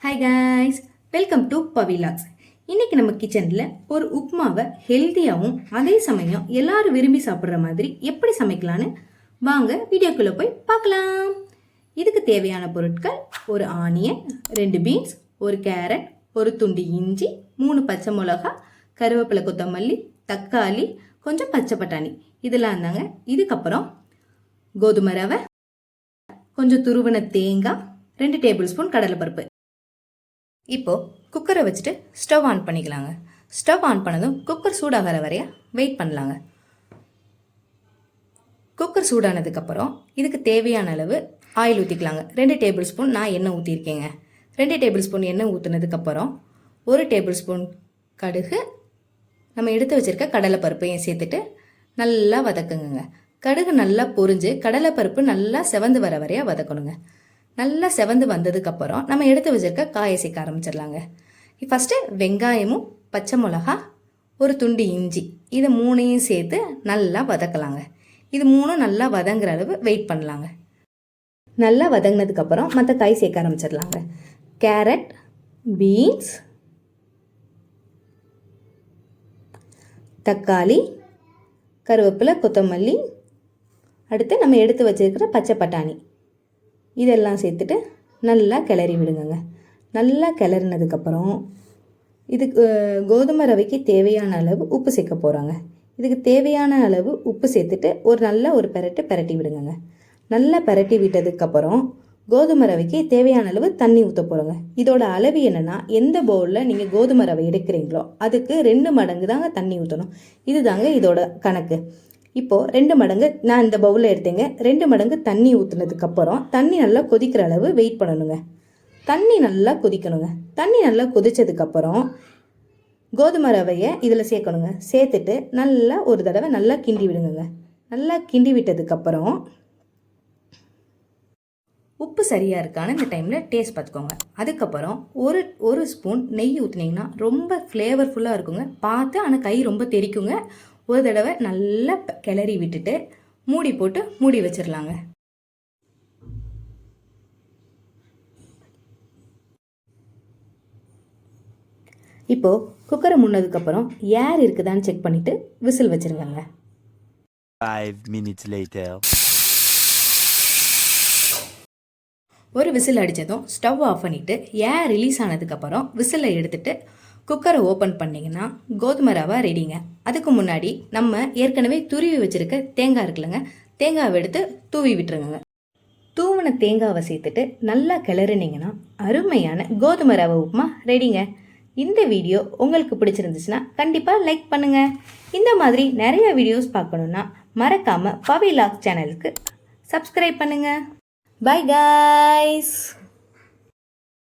Hi guys, welcome to பவிலாக்ஸ். இன்னைக்கு நம்ம கிச்சனில் ஒரு உப்புமாவை ஹெல்த்தியாகவும் அதே சமயம் எல்லாரும் விரும்பி சாப்பிட்ற மாதிரி எப்படி சமைக்கலான்னு வாங்க வீடியோக்குள்ளே போய் பார்க்கலாம். இதுக்கு தேவையான பொருட்கள்: ஒரு ஆனியன், 2 பீன்ஸ், ஒரு கேரட், ஒரு துண்டு இஞ்சி, 3 பச்சை மிளகா, கருவேப்பிலை, கொத்தமல்லி, தக்காளி, கொஞ்சம் பச்சை பட்டாணி, இதெல்லாம் தாங்க. இதுக்கப்புறம் கோதுமை ரவை, கொஞ்சம் துருவன தேங்காய், 2 டேபிள் ஸ்பூன் கடலைப்பருப்பு. இப்போது குக்கரை வச்சுட்டு ஸ்டவ் ஆன் பண்ணிக்கலாங்க. ஸ்டவ் ஆன் பண்ணதும் குக்கர் சூடாகிற வரைய வெயிட் பண்ணலாங்க. குக்கர் சூடானதுக்கப்புறம் இதுக்கு தேவையான அளவு ஆயில் ஊற்றிக்கலாங்க. 2 டேபிள் ஸ்பூன் நான் எண்ணெய் ஊற்றிருக்கேங்க. 2 டேபிள் ஸ்பூன் எண்ணெய் ஊற்றுனதுக்கப்புறம் 1 டேபிள் ஸ்பூன் கடுகு, நம்ம எடுத்து வச்சுருக்க கடலைப்பருப்பையும் சேர்த்துட்டு நல்லா வதக்குங்க. கடுகு நல்லா பொரிஞ்சு கடலைப்பருப்பு நல்லா செவந்து வர வரையா வதக்கணுங்க. நல்லா செவந்து வந்ததுக்கப்புறம் நம்ம எடுத்து வச்சுருக்க காயை சேர்க்க ஆரம்பிச்சிடலாங்க. ஃபஸ்ட்டு வெங்காயமும் பச்சை மிளகா, ஒரு துண்டு இஞ்சி, இது 3ஐயும் சேர்த்து நல்லா வதக்கலாங்க. இது 3 நல்லா வதங்குற அளவு வெயிட் பண்ணலாங்க. நல்லா வதங்கினதுக்கப்புறம் மற்ற காய் சேர்க்க ஆரம்பிச்சிடலாங்க. கேரட், பீன்ஸ், தக்காளி, கருவேப்பிலை, கொத்தமல்லி, அடுத்து நம்ம எடுத்து வச்சுருக்கிற பச்சை பட்டாணி, இதெல்லாம் சேர்த்துட்டு நல்லா கிளறி விடுங்க. நல்லா கிளறினதுக்கப்புறம் இதுக்கு கோதுமை ரவைக்கு தேவையான அளவு உப்பு சேர்க்க போகிறாங்க. இதுக்கு தேவையான அளவு உப்பு சேர்த்துட்டு ஒரு பெரட்டி விடுங்க. நல்லா பெரட்டி விட்டதுக்கப்புறம் கோதுமை ரவைக்கு தேவையான அளவு தண்ணி ஊற்ற போகிறோங்க. இதோட அளவு என்னென்னா, எந்த பவுலில் நீங்கள் கோதுமை ரவை எடுக்கிறீங்களோ அதுக்கு 2 மடங்கு தாங்க தண்ணி ஊற்றணும். இது தாங்க இதோட கணக்கு. இப்போது 2 மடங்கு நான் இந்த பவுலில் எடுத்தேங்க. 2 மடங்கு தண்ணி ஊற்றுனதுக்கப்புறம் தண்ணி நல்லா கொதிக்கிற அளவு வெயிட் பண்ணணுங்க. தண்ணி நல்லா கொதிக்கணுங்க. தண்ணி நல்லா கொதித்ததுக்கப்புறம் கோதுமை ரவையை இதில் சேர்க்கணுங்க. சேர்த்துட்டு நல்லா ஒரு தடவை நல்லா கிண்டி விடுங்க. நல்லா கிண்டி விட்டதுக்கப்புறம் உப்பு சரியாக இருக்கான்னு இந்த டைமில் டேஸ்ட் பார்த்துக்கோங்க. அதுக்கப்புறம் ஒரு ஸ்பூன் நெய் ஊற்றினீங்கன்னா ரொம்ப ஃப்ளேவர்ஃபுல்லாக இருக்குங்க. பார்த்து ஆனால் கை ரொம்ப தெரிக்குங்க. ஒரு தடவை நல்லா கிளறி விட்டுட்டு மூடி போட்டு மூடி வச்சிடலாங்க. இப்போது குக்கரை முன்னதுக்கப்புறம் ஏர் இருக்குதான்னு செக் பண்ணிவிட்டு விசில் வச்சுருங்க. 5 minutes later. ஒரு விசில் அடித்ததும் ஸ்டவ் ஆஃப் பண்ணிவிட்டு ஏர் ரிலீஸ் ஆனதுக்கப்புறம் விசிலை எடுத்துகிட்டு குக்கரை ஓப்பன் பண்ணிங்கன்னா கோதுமை ரவை ரெடிங்க. அதுக்கு முன்னாடி நம்ம ஏற்கனவே துருவி வச்சுருக்க தேங்காய் இருக்குல்லங்க, தேங்காவை எடுத்து தூவி விட்டுருங்க. தூவின தேங்காவை சேர்த்துட்டு நல்லா கிளறினீங்கன்னா அருமையான கோதுமை ரவை உப்புமா ரெடிங்க. இந்த வீடியோ உங்களுக்கு பிடிச்சிருந்துச்சுன்னா கண்டிப்பாக லைக் பண்ணுங்கள். இந்த மாதிரி நிறைய வீடியோஸ் பார்க்கணுன்னா மறக்காமல் பவிலாக்ஸ் சேனலுக்கு சப்ஸ்கிரைப் பண்ணுங்கள். By guys.